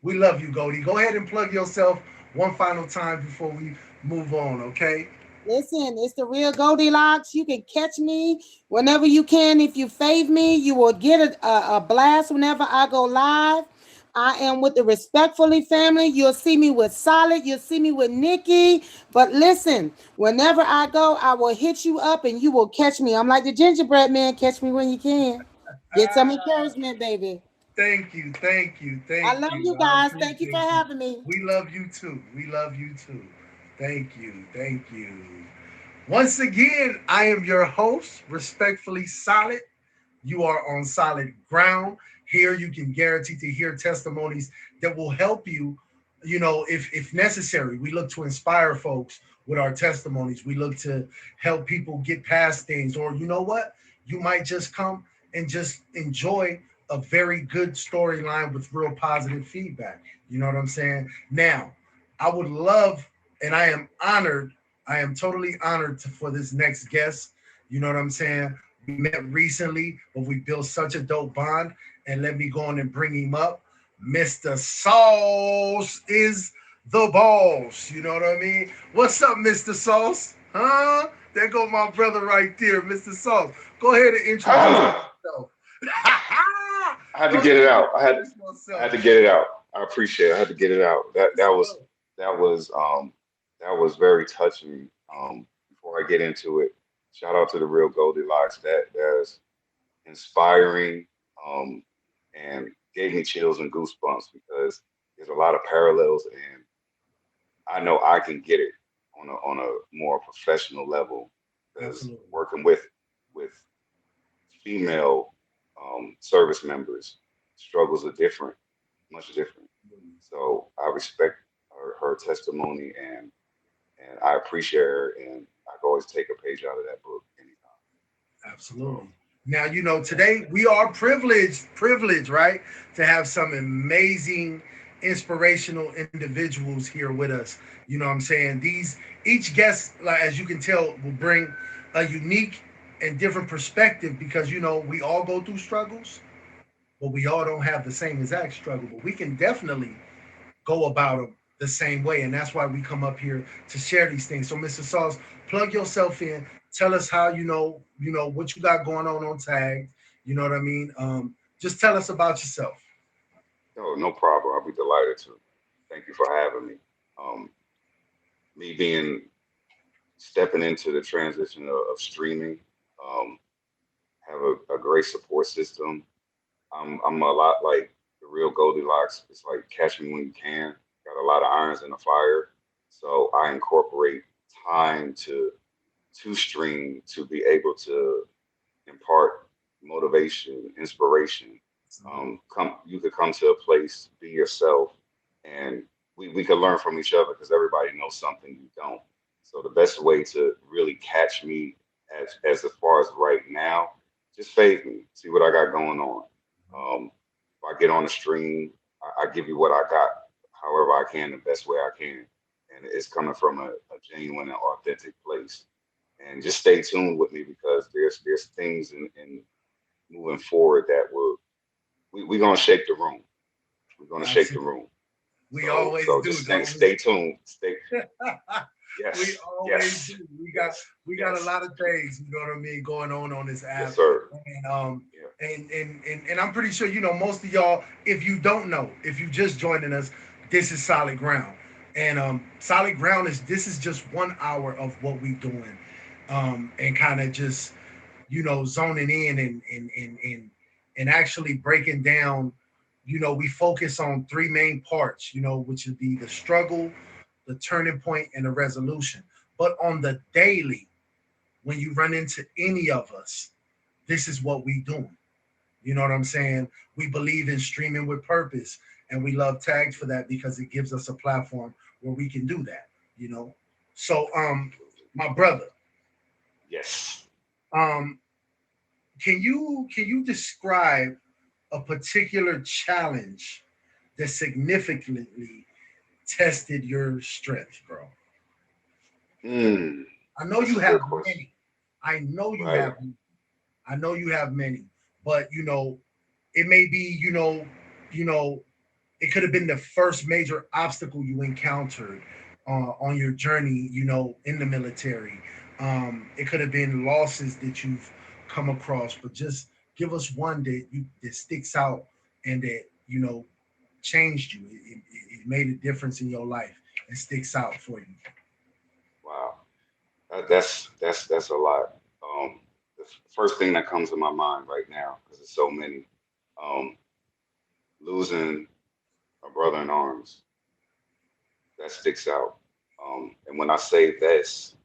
Speaker 1: We love you, Goldie. Go ahead and plug yourself one final time before we move on, okay?
Speaker 2: Listen, it's the real Goldilocks. You can catch me whenever you can. If you fave me, you will get a blast whenever I go live. I am with the Respectfully family. You'll see me with Solid. You'll see me with Nikki. But listen, whenever I go, I will hit you up and you will catch me. I'm like the gingerbread man. Catch me when you can. Get some
Speaker 1: Ah,
Speaker 2: encouragement, baby.
Speaker 1: thank you, thank you,
Speaker 2: I
Speaker 1: thank
Speaker 2: love you
Speaker 1: you. I
Speaker 2: guys. Thank you for
Speaker 1: appreciate you.
Speaker 2: having me.
Speaker 1: We love you too. We love you too. Thank you, thank you. Once again, I am your host, Respectfully Solid. You are on solid ground. Here you can guarantee to hear testimonies that will help you, if necessary. We look to inspire folks with our testimonies. We look to help people get past things. Or you know what? You might just come and just enjoy a very good storyline with real positive feedback. You know what I'm saying? Now, I would love, and I am totally honored for this next guest. You know what I'm saying? We met recently, but we built such a dope bond. And let me go on and bring him up. Mr. Sauce is the boss. You know what I mean? What's up, Mr. Sauce? Huh? There go my brother right there, Mr. Sauce. Go ahead and introduce
Speaker 3: I
Speaker 1: yourself.
Speaker 3: had to
Speaker 1: Go
Speaker 3: get
Speaker 1: ahead
Speaker 3: it
Speaker 1: and
Speaker 3: out.
Speaker 1: introduce
Speaker 3: I had
Speaker 1: yourself.
Speaker 3: to get it out. I appreciate it. I had to get it out.
Speaker 1: Yes, sir.
Speaker 3: That was that was very touching. Before I get into it, shout out to the real Goldilocks. That's inspiring, um, and gave me chills and goosebumps because there's a lot of parallels, and I know I can get it on a more professional level because
Speaker 1: Absolutely.
Speaker 3: working with female service members, struggles are different, much different. So I respect her testimony, and I appreciate her, and I can always take a page out of that book anytime. So
Speaker 1: Absolutely. Now,
Speaker 3: yeah,
Speaker 1: today we are privileged, right, to have some amazing, inspirational individuals here with us. You know what I'm saying? Each guest, like as you can tell, will bring a unique and different perspective because, we all go through struggles, but we all don't have the same exact struggle. But we can definitely go about them the same way. And that's why we come up here to share these things. So, Mr. Sauce, plug yourself in. Tell us how what you got going on Tag. You know what I mean? Just tell us about yourself.
Speaker 3: no, no problem. I'll be delighted to. Thank you for having me. Um, me being stepping into the transition of streaming, um, have a great support system. I'm a lot like the real Goldilocks. It's like catch me when you can. Got a lot of irons in the fire, so I incorporate time to stream to be able to impart motivation, inspiration. Come, you could come to a place, be yourself, and we could learn from each other because everybody knows something you don't. So the best way to really catch me as far as right now, just fade me, see what I got going on. If I get on the stream, I give you what I got, however I can, the best way I can, and it's coming from a genuine and authentic place. And just stay tuned with me because there's things in moving forward that will we're gonna shake the room. We're gonna shake the
Speaker 1: Absolutely.
Speaker 3: room.
Speaker 1: We
Speaker 3: So
Speaker 1: always
Speaker 3: just
Speaker 1: do, don't
Speaker 3: stay tuned. Stay
Speaker 1: we? We
Speaker 3: yes,
Speaker 1: always
Speaker 3: yes,
Speaker 1: do. We got a
Speaker 3: yes,
Speaker 1: lot of things, you know what I mean, going on this
Speaker 3: yes,
Speaker 1: app,
Speaker 3: sir.
Speaker 1: and
Speaker 3: Yeah.
Speaker 1: I'm pretty sure most of y'all. If you don't know, if you just joining us, this is Solid Ground, and Solid Ground is this is just 1 hour of what we doing, and kind of just zoning in and actually breaking down. We focus on three main parts, which would be the struggle, the turning point, and the resolution. But on the daily, when you run into any of us, this is what we doing. You know what I'm saying? We believe in streaming with purpose, and we love tags for that because it gives us a platform where we can do that. You know. So,
Speaker 3: Absolutely.
Speaker 1: my brother,
Speaker 3: Yes.
Speaker 1: um, can you describe a particular challenge that significantly tested your strength, bro?
Speaker 3: Mm,
Speaker 1: I know
Speaker 3: that's
Speaker 1: you
Speaker 3: a good
Speaker 1: have
Speaker 3: question.
Speaker 1: many. I know you
Speaker 3: Right.
Speaker 1: have. I know you have many, but it may be, you know, it could have been the first major obstacle you encountered on your journey, in the military. It could have been losses that you've come across, but just give us one that sticks out and that changed you. It made a difference in your life and sticks out for you.
Speaker 3: Wow. That's a lot. The first thing that comes to my mind right now, because there's so many, um, losing a brother in arms, that sticks out. And when I say this,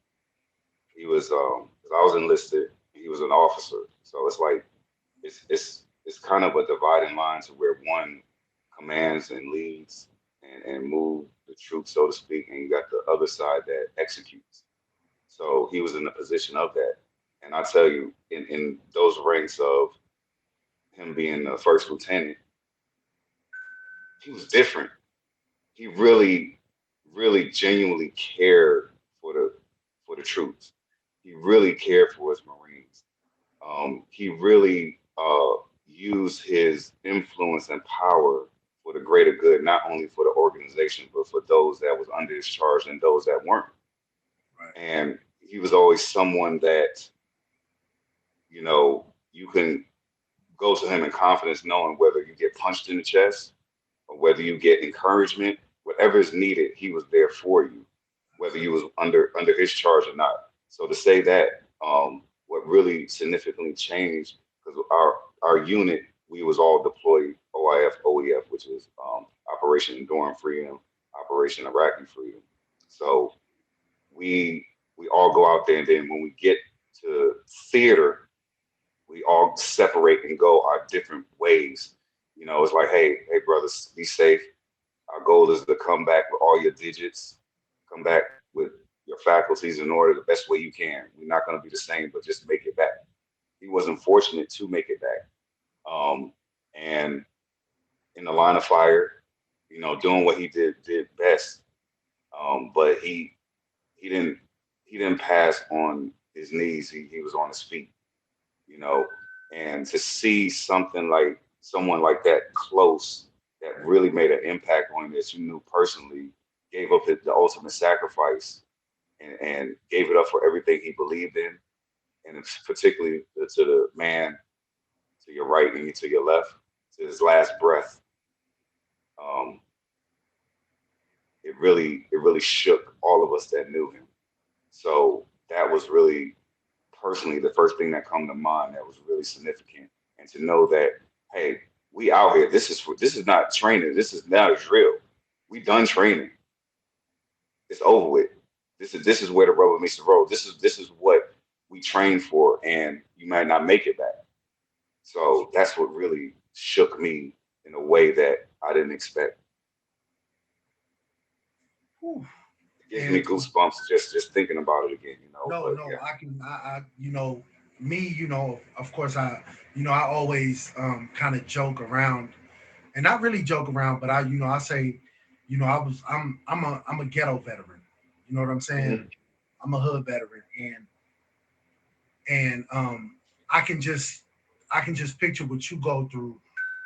Speaker 3: he was 'cause I was enlisted, he was an officer, so it's like it's kind of a dividing line to where one commands and leads and move the troops, so to speak, and you got the other side that executes. So he was in the position of that. And I tell you, in those ranks of him being the first lieutenant, he was different. He really, really genuinely cared for the troops. He really cared for his Marines. He really used his influence and power for the greater good, not only for the organization, but for those that was under his charge and those that weren't.
Speaker 1: Right.
Speaker 3: And he was always someone that, you can go to him in confidence, knowing whether you get punched in the chest or whether you get encouragement, whatever is needed, he was there for you, whether you was under his charge or not. So to say that, What really significantly changed, because our unit, we was all deployed OIF, OEF, which is Operation Enduring Freedom, Operation Iraqi Freedom. So we we all go out there, and then when we get to theater, we all separate and go our different ways. You know, it's like, hey, brothers, be safe. Our goal is to come back with all your digits, come back with your faculties in order the best way you can. We're not going to be the same, but just make it back. He wasn't fortunate to make it back. And in the line of fire, you know, doing what he did best. But he didn't he didn't pass on his knees. He was on his feet, you know. And to see something like someone like that close that really made an impact on you that you knew personally, gave up the ultimate sacrifice and gave it up for everything he believed in, and it's particularly to the man to your right and to your left, to his last breath. Um, it really shook all of us that knew him. So that was really personally the first thing that come to mind that was really significant. And to know that, hey, we out here. This is not training. This is now a drill. We done training. It's over with. This is where the rubber meets the road. This is what we train for, and you might not make it back. So that's what really shook me in a way that I didn't expect.
Speaker 1: Whew.
Speaker 3: It gives me
Speaker 1: And
Speaker 3: goosebumps just thinking about it again, you know.
Speaker 1: no,
Speaker 3: But
Speaker 1: no,
Speaker 3: yeah,
Speaker 1: me, of course, I always kind of joke around, and not really joke around, but I say, I'm a ghetto veteran. You know what I'm saying?
Speaker 3: hmm
Speaker 1: I'm a hood veteran, and I can just picture what you go through,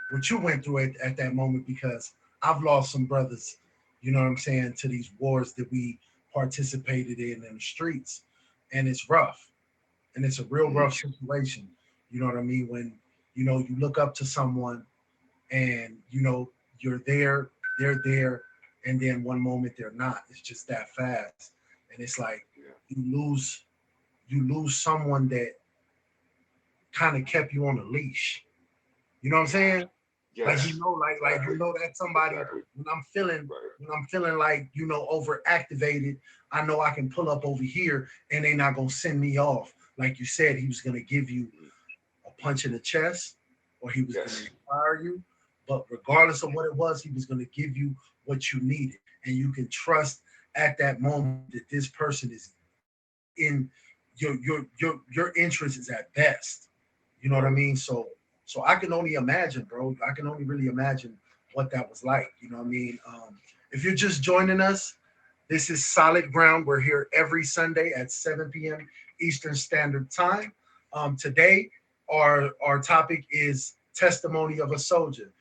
Speaker 1: what you went through at that moment, because I've lost some brothers, you know what I'm saying, to these wars that we participated in the streets, and it's rough, and it's a real
Speaker 3: hmm
Speaker 1: rough situation. You know what I mean? When you look up to someone, and you're there, they're there, and then one moment they're not. It's just that fast, and it's like
Speaker 3: yeah,
Speaker 1: you lose you lose someone that kind of kept you on a leash. You know what I'm
Speaker 3: yeah,
Speaker 1: saying? Like
Speaker 3: yes,
Speaker 1: like
Speaker 3: exactly,
Speaker 1: that's somebody
Speaker 3: exactly,
Speaker 1: when I'm feeling
Speaker 3: right,
Speaker 1: like overactivated. I know I can pull up over here, and they're not gonna send me off. Like you said, he was gonna give you
Speaker 3: mhm,
Speaker 1: a punch in the chest, or he was gonna
Speaker 3: yes,
Speaker 1: inspire you. But regardless of what it was, he was gonna give you what you needed, and you can trust at that moment that this person is in your interest is at best. You know what I
Speaker 3: right.
Speaker 1: mean? So I can only imagine, bro. I can only really imagine what that was like. You know what I mean? If you're just joining us, this is Solid Ground. We're here every Sunday at 7 p.m. Eastern Standard Time. Today, our topic is testimony of a soldier.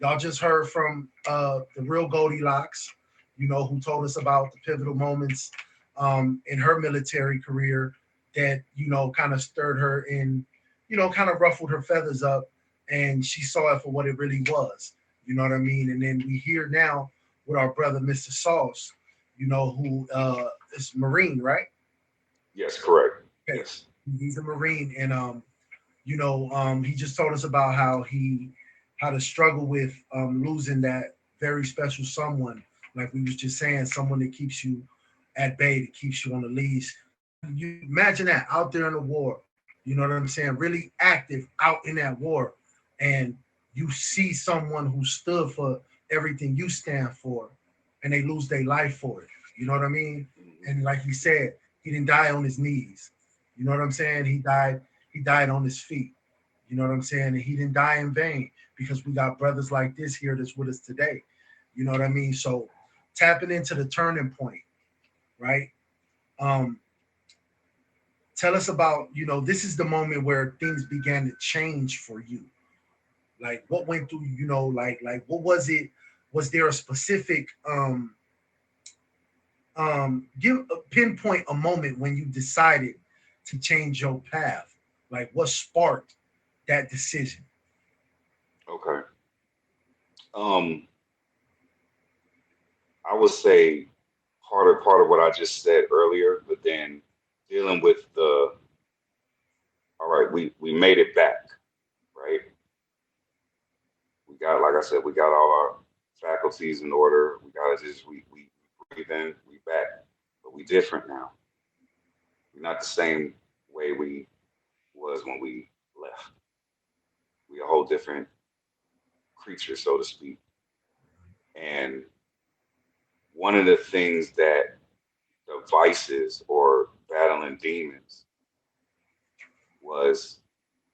Speaker 1: Y'all just heard from the real Goldilocks, who told us about the pivotal moments in her military career that kind of stirred her in, kind of ruffled her feathers up, and she saw it for what it really was. You know what I mean? And then we hear now with our brother, Mr. Sauce, who is Marine, right?
Speaker 3: Yes, correct.
Speaker 1: Okay,
Speaker 3: Yes.
Speaker 1: he's a Marine, and he just told us about how he had to struggle with losing that very special someone, like we was just saying, someone that keeps you at bay, that keeps you on the leash. You imagine that out there in the war, you know what I'm saying, really active out in that war, and you see someone who stood for everything you stand for, and they lose their life for it. You know what I mean?
Speaker 3: hmm
Speaker 1: And like he said, he didn't die on his knees. You know what I'm saying? He died on his feet. You know what I'm saying? And he didn't die in vain, because we got brothers like this here that's with us today. You know what I mean? So tapping into the turning point, right? Um, Tell us about, this is the moment where things began to change for you. Like what went through, like what was it? Was there a specific give a pinpoint a moment when you decided to change your path? Like what sparked that decision?
Speaker 3: Okay. Um, I would say part of what I just said earlier, but then dealing with the all right, we made it back, right? We got, like I said, we got all our faculties in order. We got to just we breathe in, we back, but we different now. We're not the same way we was when we left. We a whole different creature, so to speak. And one of the things that the vices or battling demons was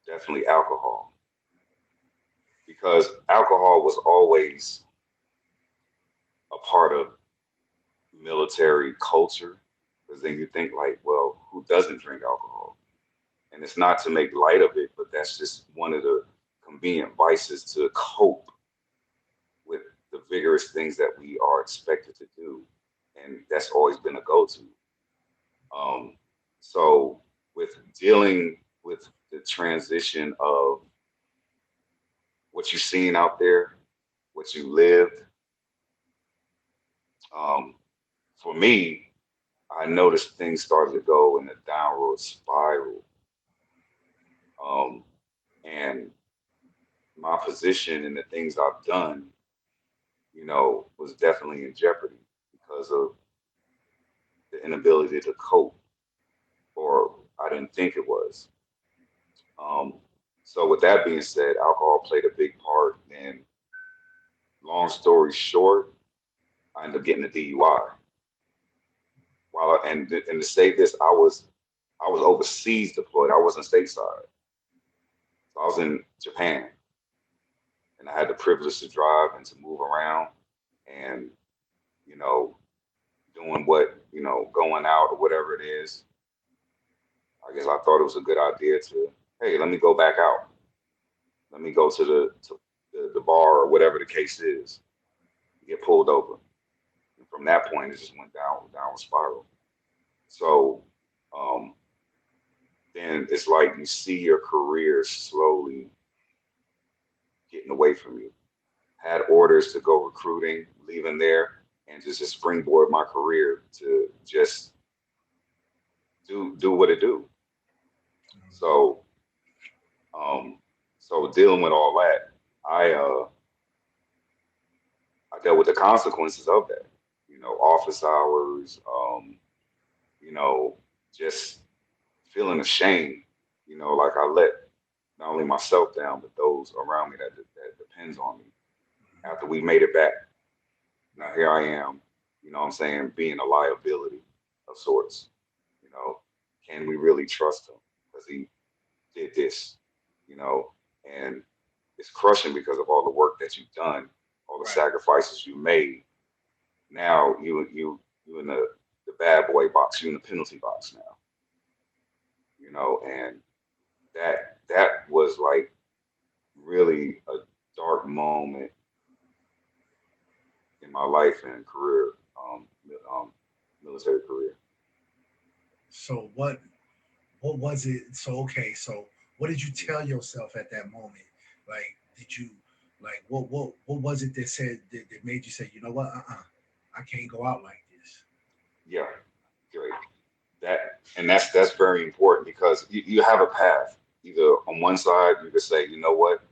Speaker 3: definitely alcohol, because alcohol was always a part of military culture. Because then you think like, well, who doesn't drink alcohol? And it's not to make light of it, but that's just one of the convenient vices to cope with the vigorous things that we are expected to do. And that's always been a go-to. Um, so with dealing with the transition of what you've seen out there, what you lived, um, for me, I noticed things started to go in a downward spiral. Um, and my position and the things I've done, was definitely in jeopardy because of the inability to cope, or I didn't think it was. Um, so, with that being said, alcohol played a big part. And long story short, I ended up getting a DUI. And to say this, I was overseas deployed. I wasn't stateside. So I was in Japan, and I had the privilege to drive and to move around, and you know, doing what going out or whatever it is. I guess I thought it was a good idea to, hey, let me go back out. Let me go to the bar or whatever the case is. Get pulled over. And from that point, it just went down a spiral. So um, then it's like you see your career slowly getting away from you. Had orders to go recruiting, leaving there, and just to springboard my career to just do what it do. So um, so dealing with all that, I uh, I dealt with the consequences of that. Office hours, you know, just feeling ashamed. Like I let not only myself down, but those around me that depends on me. After we made it back, now here I am. What I'm saying, being a liability of sorts. You know, can we really trust him? Because he did this. You know, and it's crushing because of all the work that you've done, all the
Speaker 1: Right.
Speaker 3: sacrifices you made. Now you in the bad boy box, you in the penalty box now. And that was like really a dark moment in my life and career, um, military career.
Speaker 1: So what was it? So okay, so what did you tell yourself at that moment? Like, did you like what was it that said that made you say, you know what, I can't go out like this.
Speaker 3: Yeah, great. That's very important because you have a path. Either on one side, you could say, you know what,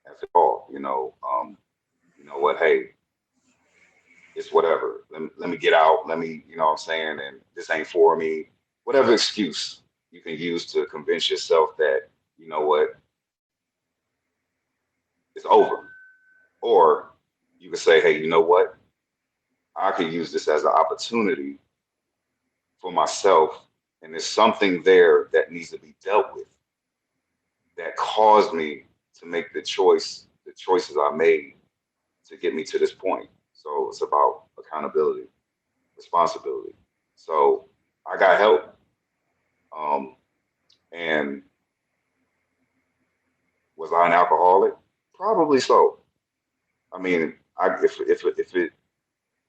Speaker 3: F it all. You know what, hey, it's whatever. Let me get out. Let me, what I'm saying, and this ain't for me. Whatever excuse you can use to convince yourself that, you know what, it's over. Or you could say, hey, you know what, I could use this as an opportunity for myself. And there's something there that needs to be dealt with that caused me to make the choices I made to get me to this point. So it's about accountability, responsibility. So I got help. Um, and was I an alcoholic? Probably so. I mean,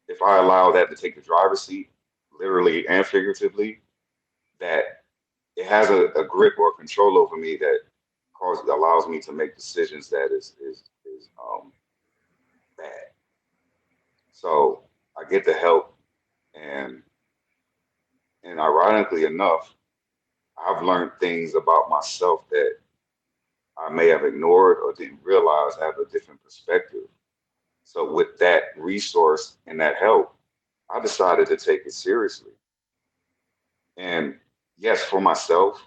Speaker 3: if I allow that to take the driver's seat, literally and figuratively, that it has a grip or control over me that allows me to make decisions that is bad. So I get the help, and and ironically enough, I've learned things about myself that I may have ignored or didn't realize I have a different perspective. So with that resource and that help, I decided to take it seriously. And yes, for myself,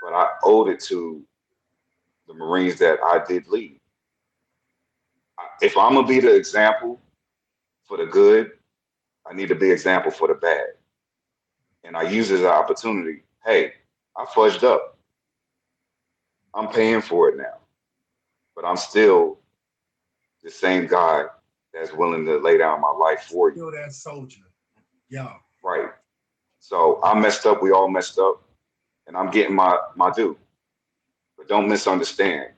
Speaker 3: but I owed it to the Marines that I did lead. If I'm gonna be the example for the good, I need to be example for the bad. And I use it as an opportunity. Hey, I fudged up. I'm paying for it now, but I'm still the same guy that's willing to lay down my life for you.
Speaker 1: Still that soldier. Yeah.
Speaker 3: Right. So I messed up. We all messed up, and I'm getting my due. But don't misunderstand.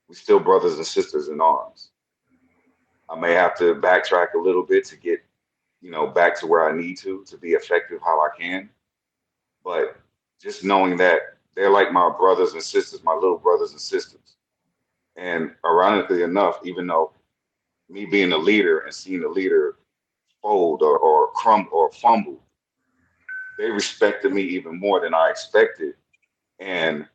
Speaker 3: We still brothers and sisters in arms. I may have to backtrack a little bit to get, back to where I need to be effective how I can. But just knowing that they're like my brothers and sisters, my little brothers and sisters. And ironically enough, even though me being a leader and seeing a leader fold or crumble or fumble, they respected me even more than I expected. And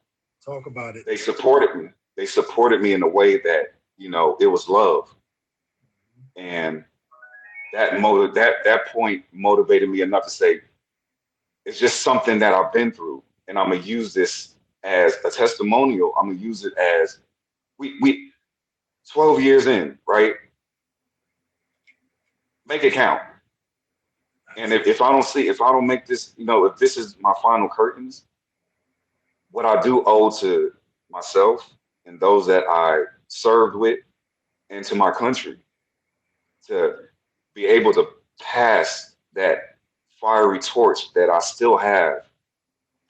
Speaker 1: Talk about it.
Speaker 3: they supported me. They supported me in a way that, it was love. And that point motivated me enough to say, it's just something that I've been through. And I'm gonna use this as a testimonial. I'm gonna use it as we 12 years in, right? Make it count. And if I don't make this, if this is my final curtains, what I do owe to myself and those that I served with and to my country to be able to pass that fiery torch that I still have,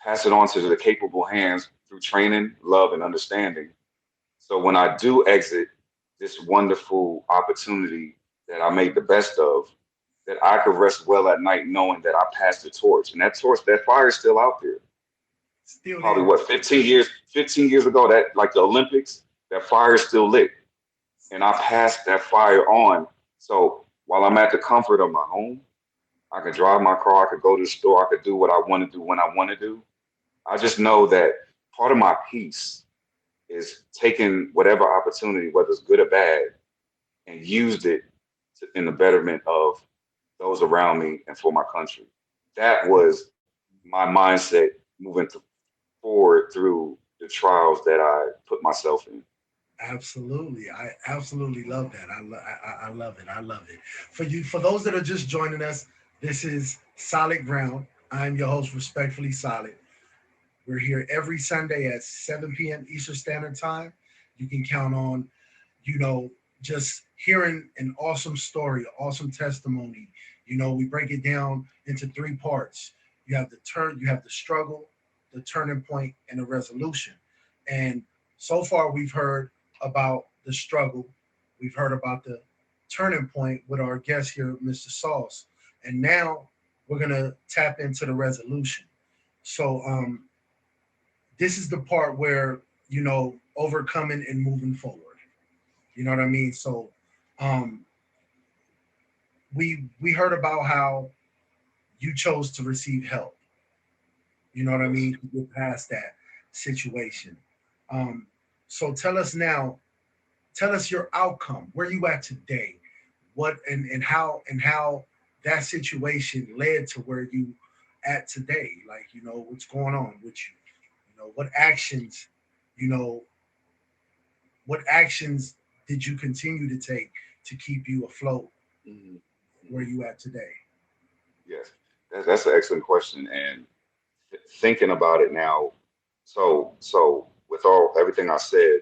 Speaker 3: pass it on to the capable hands through training, love, and understanding. So when I do exit this wonderful opportunity that I made the best of, that I could rest well at night knowing that I passed the torch. And that torch, that fire is still out there.
Speaker 1: Still
Speaker 3: Probably
Speaker 1: there.
Speaker 3: what, 15 years ago, that like the Olympics, that fire is still lit. And I passed that fire on. So while I'm at the comfort of my home, I can drive my car, I could go to the store, I could do what I want to do when I want to do. I just know that part of my peace is taking whatever opportunity, whether it's good or bad, and used it in the betterment of those around me and for my country. That was my mindset moving forward through the trials that I put myself in.
Speaker 1: Absolutely. I absolutely love that. I love it. I love it. For those that are just joining us, this is Solid Ground. I'm your host, Respectfully Solid. We're here every Sunday at 7 p.m. Eastern Standard Time. You can count on, you know, just hearing an awesome story, awesome testimony. We break it down into three parts. You have the struggle, the turning point, and the resolution. And so far, we've heard about the struggle. We've heard about the turning point with our guest here, Mr. Sauce. And now we're gonna tap into the resolution. So this is the part where overcoming and moving forward. You know what I mean? So um, we heard about how you chose to receive help. You know what I
Speaker 3: Yes.
Speaker 1: mean? To get past that situation. Um, so tell us now. Tell us your outcome. Where you at today? What and how that situation led to where you at today? Like what's going on with you? What actions? You know what actions did you continue to take to keep you afloat
Speaker 3: Mhm.
Speaker 1: where
Speaker 3: Mhm.
Speaker 1: you at today?
Speaker 3: Yes, that's an excellent question. And thinking about it now, so with all everything I said,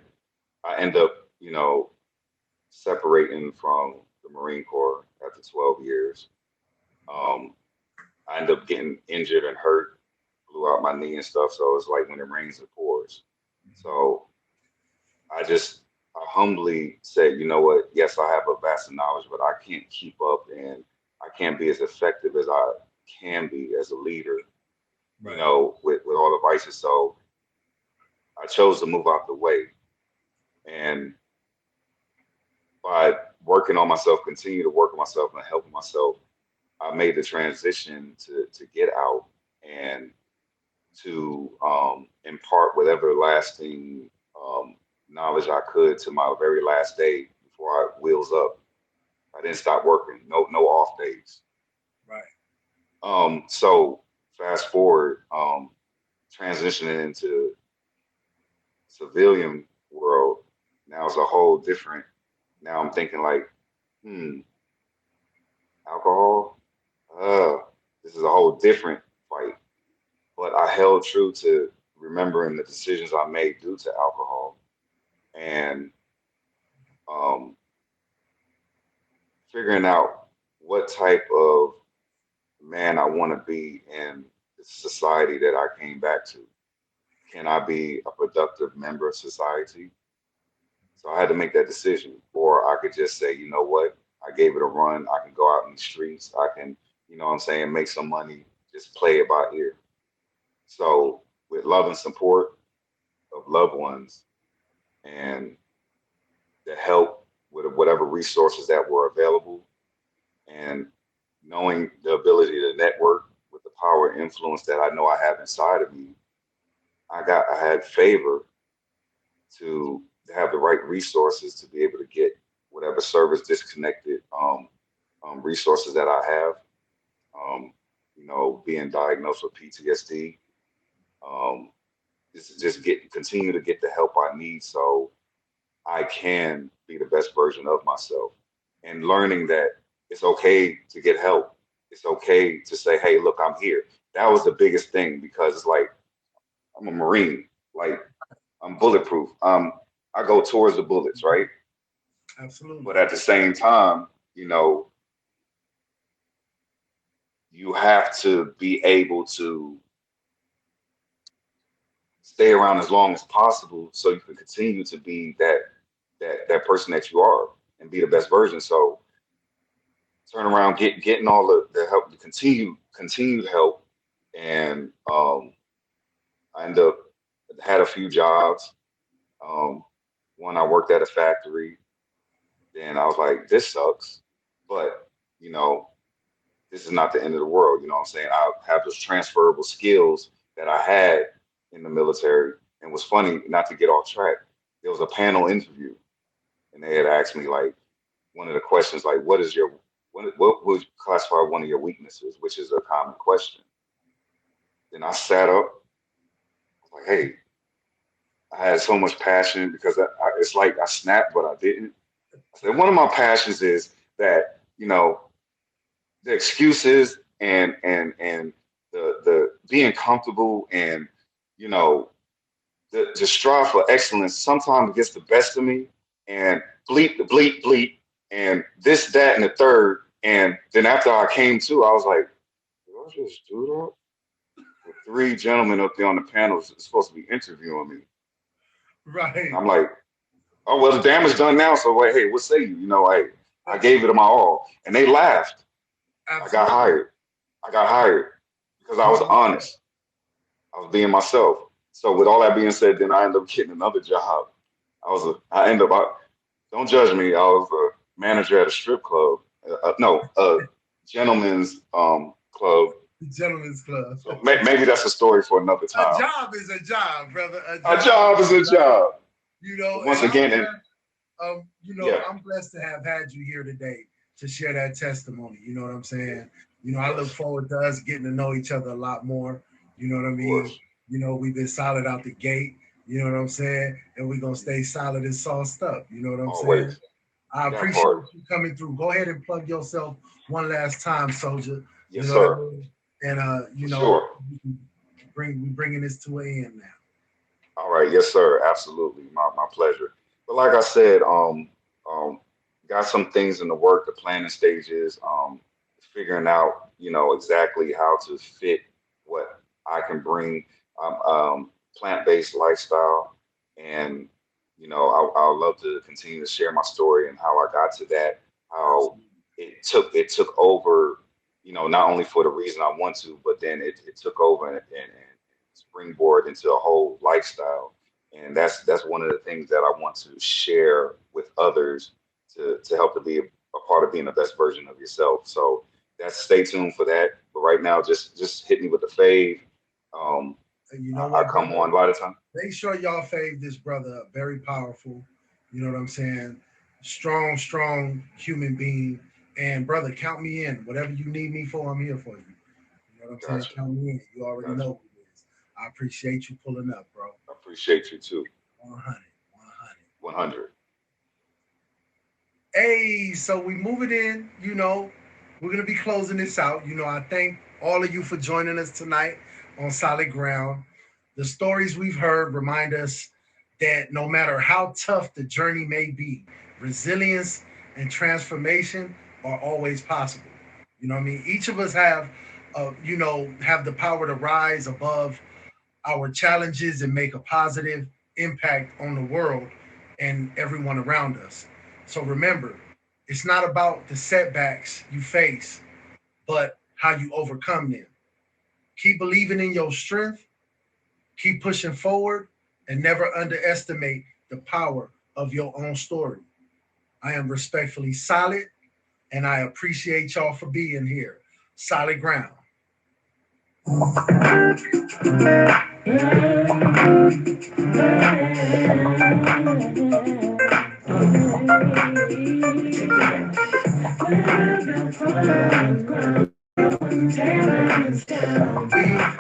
Speaker 3: I end up, separating from the Marine Corps after 12 years. Um, I end up getting injured and hurt, blew out my knee and stuff. So it's like when it rains, it pours. So I humbly said, you know what? Yes, I have a vast of knowledge, but I can't keep up and I can't be as effective as I can be as a leader,
Speaker 1: Right.
Speaker 3: with all the vices. So I chose to move out the way. And by working on myself, continue to work on myself and helping myself, I made the transition to get out and to impart whatever lasting knowledge I could to my very last day before I wheels up. I didn't stop working. No off days.
Speaker 1: Right.
Speaker 3: So fast forward, transitioning into civilian world. Now it's a whole different. Now I'm thinking like, hmm, alcohol. Uh, this is a whole different fight. But I held true to remembering the decisions I made due to alcohol and um, figuring out what type of man I want to be in the society that I came back to. Can I be a productive member of society? So I had to make that decision. Or I could just say, you know what? I gave it a run. I can go out in the streets. I can, you know what I'm saying, make some money, just play it by ear. So with love and support of loved ones and the help with whatever resources that were available and knowing the ability to network with the power and influence that I know I have inside of me, I had favor to have the right resources to be able to get whatever service disconnected resources that I have. Um, you know, being diagnosed with PTSD, um, just get continue to get the help I need so I can be the best version of myself. And learning that it's okay to get help. It's okay to say, hey, look, I'm here. That was the biggest thing because it's like I'm a Marine. Like I'm bulletproof. I go towards the bullets, right?
Speaker 1: Absolutely.
Speaker 3: But at the same time, you know, you have to be able to stay around as long as possible so you can continue to be that person that you are and be the best version. So turn around, getting all the help, the continued help, and I ended up had a few jobs. Um, One I worked at a factory. Then I was like, this sucks, but you know, this is not the end of the world. You know what I'm saying? I have those transferable skills that I had in the military. And what's funny, not to get off track, there was a panel interview, and they had asked me like one of the questions, like, what would classify one of your weaknesses, which is a common question. Then I sat up, I was like, hey, I had so much passion because it's like I snapped, but I didn't. I said, one of my passions is that, you know, the excuses and the being comfortable and, you know, the strive for excellence sometimes gets the best of me and bleep the bleep bleep and this, that, and the third. And then after I came to, I was like, did I just do that? The three gentlemen up there on the panel is supposed to be interviewing me. And
Speaker 1: Right.
Speaker 3: I'm like, oh, well, the damage done now. So, like, hey, what say you? You know, I gave it my all. And they laughed. I got
Speaker 1: Absolutely.
Speaker 3: hired. I got hired because I was honest. I was being myself. So with all that being said, then I ended up getting another job. I ended up, don't judge me. I was a manager at a strip club. No, a gentleman's club.
Speaker 1: The gentleman's club.
Speaker 3: So maybe that's a story for another
Speaker 1: A
Speaker 3: time.
Speaker 1: job is a job, brother. A
Speaker 3: A
Speaker 1: job
Speaker 3: job
Speaker 1: is
Speaker 3: is a
Speaker 1: a job.
Speaker 3: job.
Speaker 1: You know,
Speaker 3: But once
Speaker 1: and I'm
Speaker 3: again,
Speaker 1: glad,
Speaker 3: yeah,
Speaker 1: I'm blessed to have had you here today to share that testimony. You know what I'm saying? I look
Speaker 3: yes,
Speaker 1: forward to us getting to know each other a lot more. You know what I
Speaker 3: of
Speaker 1: mean?
Speaker 3: course,
Speaker 1: We've been solid out the gate. You know what I'm saying? And we're gonna stay solid and sauced up. You know what I'm saying?
Speaker 3: always
Speaker 1: I
Speaker 3: that
Speaker 1: appreciate
Speaker 3: part.
Speaker 1: you coming through. Go ahead and plug yourself one last time, soldier. You
Speaker 3: Yes,
Speaker 1: know what I
Speaker 3: sir,
Speaker 1: mean? And
Speaker 3: for sure.
Speaker 1: we bringing this to an end now.
Speaker 3: All right, yes, sir. Absolutely, my pleasure. But like I said, got some things in the work, the planning stages, figuring out, you know, exactly how to fit what I can bring, plant-based lifestyle, and you know, I'll love to continue to share my story and how I got to that, how
Speaker 1: Absolutely.
Speaker 3: it took over, you know, not only for the reason I want to, but then it took over and springboard into a whole lifestyle. And that's one of the things that I want to share with others to help to be a part of being the best version of yourself. So that's stay tuned for that. But right now, just hit me with the fave. Um,
Speaker 1: You know
Speaker 3: I
Speaker 1: what,
Speaker 3: come
Speaker 1: brother?
Speaker 3: on by the time.
Speaker 1: Make sure y'all fave this brother up. Very powerful. You know what I'm saying? Strong, strong human being. And brother, count me in. Whatever you need me for, I'm here for you. You know what I'm saying?
Speaker 3: Gotcha.
Speaker 1: Count me in. You already
Speaker 3: Gotcha.
Speaker 1: know who it is. I appreciate you pulling up, bro.
Speaker 3: I appreciate you too.
Speaker 1: 100, 100.
Speaker 3: 100.
Speaker 1: Hey, so we move it in. We're gonna be closing this out. I thank all of you for joining us tonight on Solid Ground. The stories we've heard remind us that no matter how tough the journey may be, resilience and transformation are always possible. You know what I mean? Each of us have the power to rise above our challenges and make a positive impact on the world and everyone around us. So remember, it's not about the setbacks you face, but how you overcome them. Keep believing in your strength, keep pushing forward, and never underestimate the power of your own story. I am respectfully solid, and I appreciate y'all for being here. Solid ground.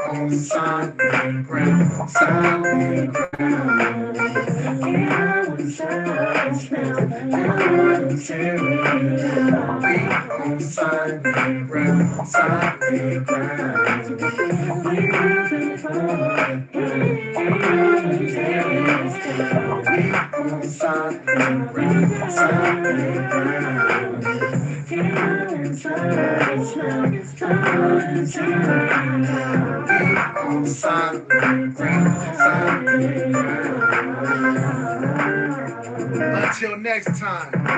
Speaker 1: On solid ground, solid ground. On solid ground, solid ground. On solid ground, solid on solid ground, solid ground. Until next time.